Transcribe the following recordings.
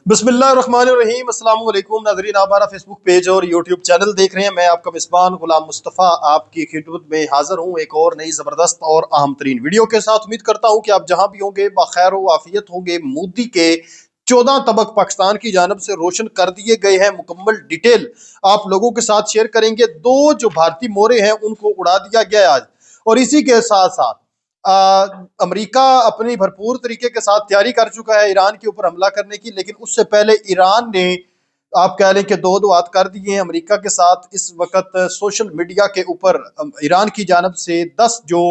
बिस्मिल्लाहिर्रहमानिर्रहीम। अस्सलाम वालेकुम नाज़रीन, आप हमारा फेसबुक पेज और यूट्यूब चैनल देख रहे हैं। मैं आपका मेज़बान गुलाम मुस्तफ़ा आपकी खिदमत में हाजिर हूँ एक और नई ज़बरदस्त और अहम तरीन वीडियो के साथ। उम्मीद करता हूँ कि आप जहाँ भी होंगे बखैर व आफियत होंगे। मोदी के 14 तबक पाकिस्तान की जानब से रोशन कर दिए गए हैं। मुकम्मल डिटेल आप लोगों के साथ शेयर करेंगे। दो जो भारतीय मोरे हैं उनको उड़ा दिया गया आज, और इसी के साथ साथ अमेरिका अपनी भरपूर तरीके के साथ तैयारी कर चुका है ईरान के ऊपर हमला करने की। लेकिन उससे पहले ईरान ने आप कह लें कि दो हाथ कर दिए हैं अमेरिका के साथ। इस वक्त सोशल मीडिया के ऊपर ईरान की जानब से 10 जो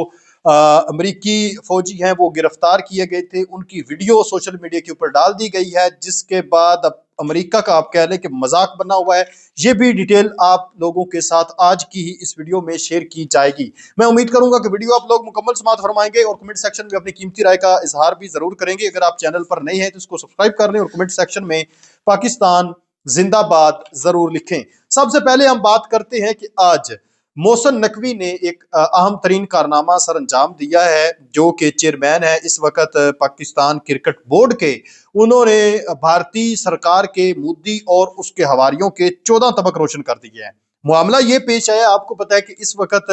अमेरिकी फौजी हैं वो गिरफ्तार किए गए थे, उनकी वीडियो सोशल मीडिया के ऊपर डाल दी गई है, जिसके बाद अब अमेरिका का आप कह लें कि मजाक बना हुआ है। ये भी डिटेल आप लोगों के साथ आज की ही इस वीडियो में शेयर की जाएगी। मैं उम्मीद करूंगा कि वीडियो आप लोग मुकम्मल समाअत फरमाएंगे और कमेंट सेक्शन में अपनी कीमती राय का इजहार भी जरूर करेंगे। अगर आप चैनल पर नए हैं तो इसको सब्सक्राइब कर लें और कमेंट सेक्शन में पाकिस्तान जिंदाबाद जरूर लिखें। सबसे पहले हम बात करते हैं कि आज मोहसिन नकवी ने एक अहम तरीन कारनामा सर अंजाम दिया है, जो कि चेयरमैन है इस वक्त पाकिस्तान क्रिकेट बोर्ड के। उन्होंने भारतीय सरकार के मोदी और उसके हवारियों के 14 तबक रोशन कर दिए हैं। मामला ये पेश आया, आपको पता है कि इस वक्त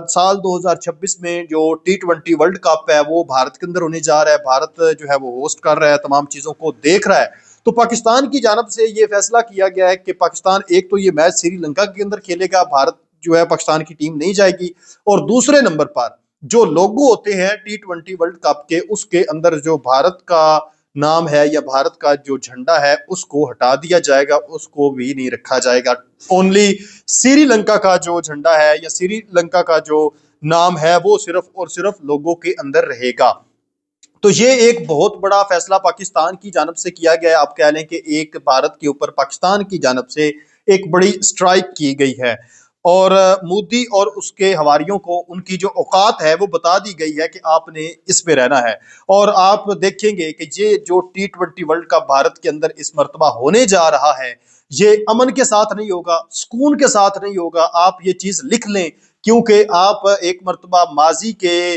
साल 2026 में जो T20 वर्ल्ड कप है वो भारत के अंदर होने जा रहा है। भारत जो है वो होस्ट कर रहा है, तमाम चीजों को देख रहा है। तो पाकिस्तान की जानब से ये फैसला किया गया है कि पाकिस्तान एक तो ये मैच श्रीलंका के अंदर खेलेगा, भारत जो है पाकिस्तान की टीम नहीं जाएगी। और दूसरे नंबर पर जो लोगो होते हैं T20 वर्ल्ड कप के, उसके अंदर जो भारत का नाम है या भारत का जो झंडा है उसको हटा दिया जाएगा, उसको भी नहीं रखा जाएगा। ओनली श्रीलंका का जो झंडा है या श्रीलंका का जो नाम है वो सिर्फ और सिर्फ लोगों के अंदर रहेगा। तो ये एक बहुत बड़ा फैसला पाकिस्तान की जानब से किया गया है। आप कह लें कि एक भारत के ऊपर पाकिस्तान की जानब से एक बड़ी स्ट्राइक की गई है, और मोदी और उसके हवारियों को उनकी जो औकात है वो बता दी गई है कि आपने इस पे रहना है। और आप देखेंगे कि ये जो T20 वर्ल्ड कप भारत के अंदर इस मर्तबा होने जा रहा है, ये अमन के साथ नहीं होगा, सुकून के साथ नहीं होगा। आप ये चीज लिख लें, क्योंकि आप एक मर्तबा माजी के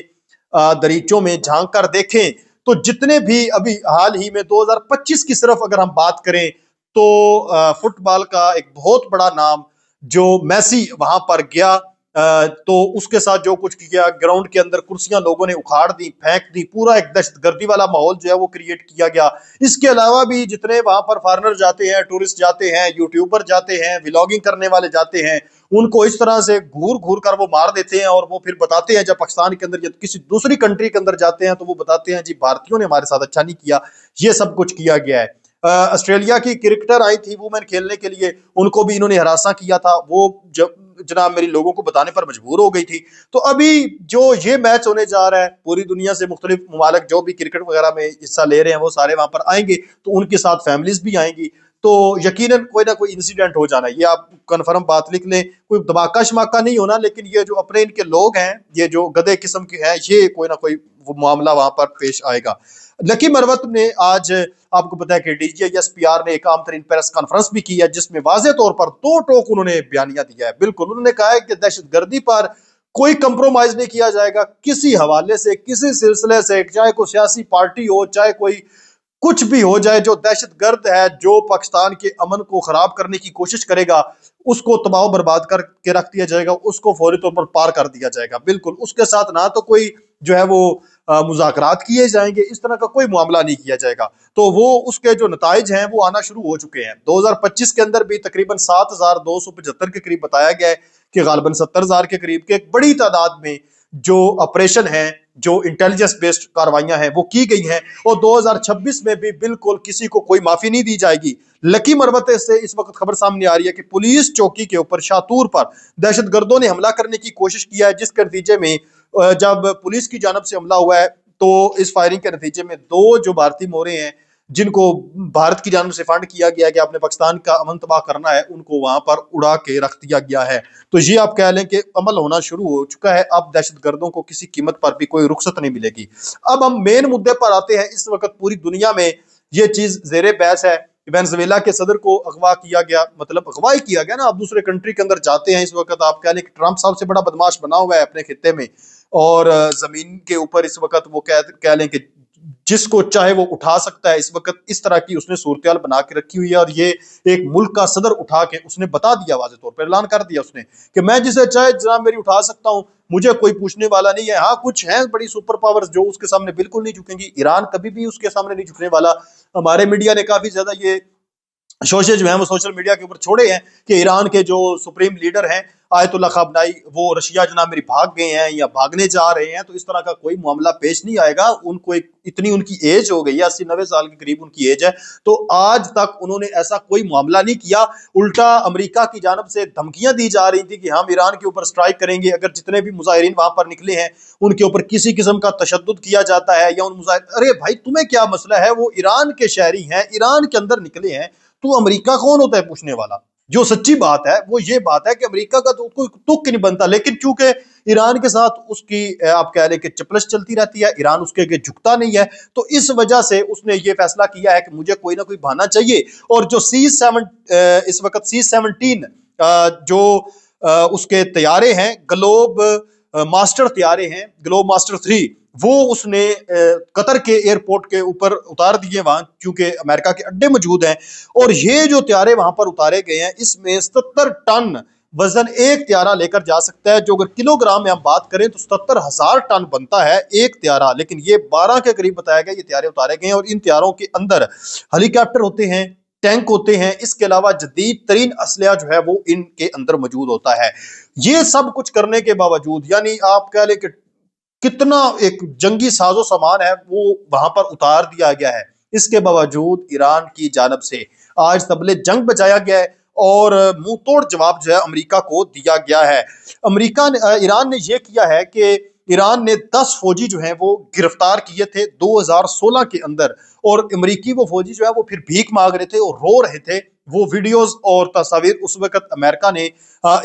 दरीचों में झांक कर देखें तो जितने भी अभी हाल ही में 2025 की सिर्फ अगर हम बात करें तो फुटबॉल का एक बहुत बड़ा नाम जो मेसी वहां पर गया, तो उसके साथ जो कुछ किया, ग्राउंड के अंदर कुर्सियां लोगों ने उखाड़ दी, फेंक दी, पूरा एक दहशतगर्दी वाला माहौल जो है वो क्रिएट किया गया। इसके अलावा भी जितने वहां पर फॉरेनर जाते हैं, टूरिस्ट जाते हैं, यूट्यूबर जाते हैं, व्लॉगिंग करने वाले जाते हैं, उनको इस तरह से घूर घूर कर वो मार देते हैं। और वो फिर बताते हैं, जब पाकिस्तान के अंदर, जब किसी दूसरी कंट्री के अंदर जाते हैं तो वो बताते हैं जी भारतीयों ने हमारे साथ अच्छा नहीं किया, ये सब कुछ किया गया है। ऑस्ट्रेलिया की क्रिकेटर आई थी वुमेन खेलने के लिए, उनको भी इन्होंने हरासा किया था, वो जब जनाब मेरी लोगों को बताने पर मजबूर हो गई थी। तो अभी जो ये मैच होने जा रहा है, पूरी दुनिया से मुख्तलिफ ममालिक जो भी क्रिकेट वगैरह में हिस्सा ले रहे हैं वो सारे वहां पर आएंगे, तो उनके साथ फैमिलीज भी आएंगी। तो यकीनन कोई ना कोई इंसिडेंट हो जाना, ये आप कन्फर्म बात लिख लें। कोई धमाका शमाका नहीं होना, लेकिन ये जो अपने इनके लोग हैं, ये जो गधे किस्म के हैं, ये कोई ना कोई वो मामला वहां पर पेश आएगा। लकी मरवत ने आज, आपको पता है कि DGISPR ने एक आम तरीन प्रेस कॉन्फ्रेंस भी की है, जिसमें वाज़े तौर पर दो टोक उन्होंने बयानिया दिया है। बिल्कुल उन्होंने कहा है कि दहशतगर्दी पर कोई कंप्रोमाइज नहीं किया जाएगा किसी हवाले से, किसी सिलसिले से, चाहे कोई सियासी पार्टी हो, चाहे कोई कुछ भी हो जाए। जो दहशतगर्द है, जो पाकिस्तान के अमन को खराब करने की कोशिश करेगा, उसको तबाह बर्बाद करके रख दिया जाएगा, उसको फौरी तौर पर पार कर दिया जाएगा। बिल्कुल उसके साथ ना तो कोई जो है वो मुज़ाकरात किए जाएंगे, इस तरह का कोई मामला नहीं किया जाएगा। तो वो उसके जो नताइज हैं वो आना शुरू हो चुके हैं। 2025 के अंदर भी तकरीबन 7,275 के करीब बताया गया है कि गालबन 70,000 के करीब के एक बड़ी तादाद में जो ऑपरेशन है, जो इंटेलिजेंस बेस्ड कार्रवाइयां हैं वो की गई हैं। और 2026 में भी बिल्कुल किसी को कोई माफी नहीं दी जाएगी। लकी मरवते से इस वक्त खबर सामने आ रही है कि पुलिस चौकी के ऊपर शातूर पर दहशतगर्दों ने हमला करने की कोशिश किया है, जिसके नतीजे में जब पुलिस की जानब से हमला हुआ है तो इस फायरिंग के नतीजे में दो जो भारतीय मोरे हैं, जिनको भारत की जानब से फंड किया गया है कि आपने पाकिस्तान का अमन तबाह करना है, उनको वहां पर उड़ा के रख दिया गया है। तो ये आप कह लें कि अमल होना शुरू हो चुका है। अब दहशतगर्दों को किसी कीमत पर भी कोई रुखसत नहीं मिलेगी। अब हम मेन मुद्दे पर आते हैं। इस वक्त पूरी दुनिया में ये चीज जेरे बहस है। वेनेजुएला के सदर को अगवा किया गया, मतलब अगवाई किया गया ना, आप दूसरे कंट्री के अंदर जाते हैं। इस वक्त आप कह लें कि ट्रंप साहब से बड़ा बदमाश बना हुआ है अपने खित्ते में, और जमीन के ऊपर इस वक्त वो कह लें कि जिसको चाहे वो उठा सकता है। इस वक्त इस तरह की उसने सूरत बना के रखी हुई है और ये एक मुल्क का सदर उठा के उसने बता दिया, वाज़े तौर पर ऐलान कर दिया उसने कि मैं जिसे चाहे जनाब मेरी उठा सकता हूं, मुझे कोई पूछने वाला नहीं है। हाँ, कुछ हैं बड़ी सुपर पावर्स जो उसके सामने बिल्कुल नहीं झुकेंगी। ईरान कभी भी उसके सामने नहीं झुकने वाला। हमारे मीडिया ने काफी ज्यादा ये शोशे जो हैं वो सोशल मीडिया के ऊपर छोड़े हैं कि ईरान के जो सुप्रीम लीडर हैं आयतुल्ला खामनाई वो रशिया जनाब मेरी भाग गए हैं या भागने जा रहे हैं। तो इस तरह का कोई मामला पेश नहीं आएगा। उनको इतनी उनकी एज हो गई है, 80-90 साल के करीब उनकी एज है, तो आज तक उन्होंने ऐसा कोई मामला नहीं किया। उल्टा अमेरिका की जानब से धमकियां दी जा रही थी कि हम ईरान के ऊपर स्ट्राइक करेंगे, अगर जितने भी मुजाहिरीन वहां पर निकले हैं उनके ऊपर किसी किस्म का तशद्दुद किया जाता है या उन अरे भाई तुम्हें क्या मसला है, वो ईरान के शहरी हैं, ईरान के अंदर निकले हैं, तो अमेरिका कौन होता है पूछने वाला। जो सच्ची बात है वो ये बात है कि अमेरिका का तो कोई तुक नहीं बनता, लेकिन चूंकि ईरान के साथ उसकी आप कह रहे कि चपलश चलती रहती है, ईरान उसके आगे झुकता नहीं है, तो इस वजह से उसने ये फैसला किया है कि मुझे कोई ना कोई बहाना चाहिए। और जो इस वक्त C-17 जो उसके तैयारे हैं, ग्लोब मास्टर तैयारे हैं, ग्लोब मास्टर 3, वो उसने कतर के एयरपोर्ट के ऊपर उतार दिए वहां, क्योंकि अमेरिका के अड्डे मौजूद हैं। और ये जो त्यारे वहां पर उतारे गए हैं इसमें 77 टन वजन एक त्यारा लेकर जा सकता है। जो अगर किलोग्राम में हम बात करें तो 77,000 टन बनता है एक त्यारा, लेकिन ये 12 के करीब बताया गया ये त्यारे उतारे गए हैं। और इन त्यारों के अंदर हेलीकॉप्टर होते हैं, टैंक होते हैं, इसके अलावा जदीद तरीन असलहा जो है वो इनके अंदर मौजूद होता है। ये सब कुछ करने के बावजूद, यानी आप कह लें कि कितना एक जंगी साजो सामान है वो वहां पर उतार दिया गया है, इसके बावजूद ईरान की जानब से आज तबले जंग बचाया गया है और मुंह तोड़ जवाब जो है अमेरिका को दिया गया है। ईरान ने यह किया है कि ईरान ने 10 फौजी जो हैं वो गिरफ्तार किए थे 2016 के अंदर, और अमेरिकी वो फौजी जो है वो फिर भीख मांग रहे थे और रो रहे थे। वो वीडियोस और तस्वीर उस वक्त अमेरिका ने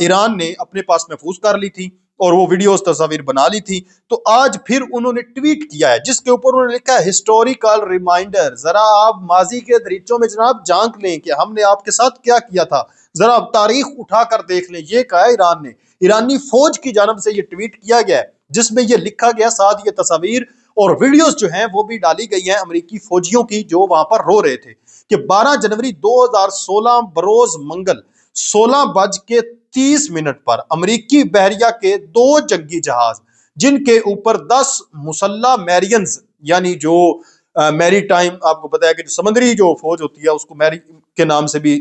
ईरान ने अपने पास महफूज कर ली थी और वो वीडियोस तस्वीर बना ली थी। तो आज फिर उन्होंने ट्वीट किया है जिसके ऊपर उन्होंने लिखा है हिस्टोरिकल रिमाइंडर, जरा आप माजी के दरीचों में जनाब झांक लें कि हमने आपके साथ क्या किया था, जरा तारीख उठाकर देख लें। ये कहा है ईरान ने, ईरानी फौज की जानब से ये ट्वीट किया गया है जिसमें ये लिखा गया, साथ ये तस्वीर और वीडियोस जो हैं वो भी डाली गई हैं अमेरिकी फौजियों की जो वहां पर रो रहे थे कि 12 जनवरी 2016 बरोज मंगल 16:30 पर अमेरिकी बहरिया के 2 जंगी जहाज जिनके ऊपर 10 मुसल्ला मैरियंस, यानी जो मैरी टाइम आपको पता है कि जो समुद्री जो फौज होती है उसको मैरी के नाम से भी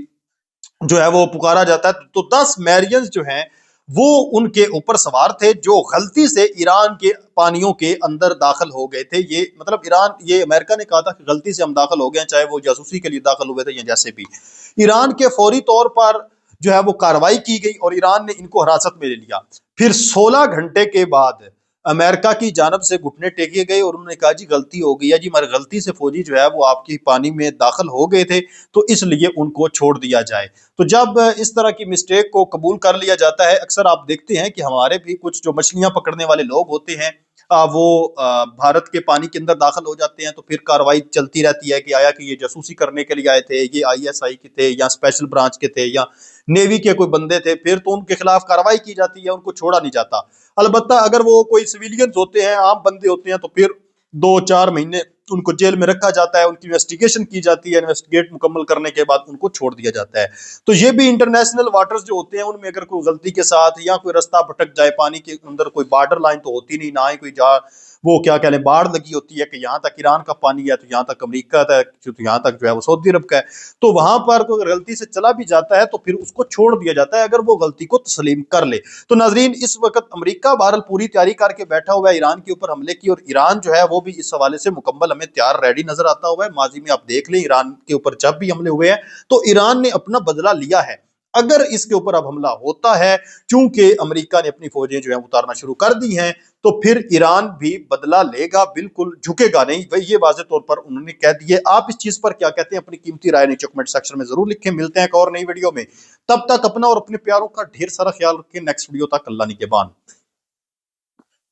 जो है वो पुकारा जाता है, तो 10 मैरियंस जो हैं वो उनके ऊपर सवार थे जो गलती से ईरान के पानियों के अंदर दाखिल हो गए थे। ये मतलब ये अमेरिका ने कहा था कि गलती से हम दाखिल हो गए, चाहे वो जासूसी के लिए दाखिल हुए थे या जैसे भी। ईरान के फौरी तौर पर जो है वो कार्रवाई की गई और ईरान ने इनको हिरासत में ले लिया। फिर 16 घंटे के बाद अमेरिका की जानब से घुटने टेके गए और उन्होंने कहा जी गलती हो गई है जी, हमारी गलती से फौजी जो है वो आपकी पानी में दाखिल हो गए थे, तो इसलिए उनको छोड़ दिया जाए। तो जब इस तरह की मिस्टेक को कबूल कर लिया जाता है, अक्सर आप देखते हैं कि हमारे भी कुछ जो मछलियां पकड़ने वाले लोग होते हैं वो भारत के पानी के अंदर दाखिल हो जाते हैं, तो फिर कार्रवाई चलती रहती है कि आया कि ये जासूसी करने के लिए आए थे, ये ISI के थे या स्पेशल ब्रांच के थे या नेवी के कोई बंदे थे, फिर तो उनके खिलाफ कार्रवाई की जाती है, उनको छोड़ा नहीं जाता। अलबत्ता अगर वो कोई सिविलियंस होते हैं, आम बंदे होते हैं, तो फिर 2-4 महीने उनको जेल में रखा जाता है, उनकी इन्वेस्टिगेशन की जाती है, इन्वेस्टिगेट मुकम्मल करने के बाद उनको छोड़ दिया जाता है। तो ये भी इंटरनेशनल वाटर्स जो होते हैं उनमें अगर कोई गलती के साथ या कोई रास्ता भटक जाए, पानी के अंदर कोई बॉर्डर लाइन तो होती नहीं, ना ही कोई वो क्या कह लें बाढ़ लगी होती है कि यहाँ तक ईरान का पानी है तो यहाँ तक अमेरिका तक, तो यहाँ तक जो है वो सऊदी अरब का है, तो वहां पर कोई गलती से चला भी जाता है तो फिर उसको छोड़ दिया जाता है अगर वो गलती को तस्लीम कर ले। तो नाजरीन, इस वक्त अमेरिका बहरहाल पूरी तैयारी करके बैठा हुआ है ईरान के ऊपर हमले की, और ईरान जो है वो भी इस हवाले से मुकम्मल हमें तैयार रेडी नजर आता हुआ है। माजी में आप देख लें ईरान के ऊपर जब भी हमले हुए हैं तो ईरान ने अपना बदला लिया है। अगर इसके ऊपर अब हमला होता है, चूंकि अमेरिका ने अपनी फौजें जो है उतारना शुरू कर दी हैं, तो फिर ईरान भी बदला लेगा, बिल्कुल झुकेगा नहीं। भाई ये वाज़ेह तौर पर उन्होंने कह दिए। आप इस चीज पर क्या कहते हैं? अपनी कीमती राय नीचे कमेंट सेक्शन में जरूर लिखें। मिलते हैं एक और नई वीडियो में, तब तक अपना और अपने प्यारों का ढेर सारा ख्याल रखें। नेक्स्ट वीडियो तक अल्लाह निगहबान।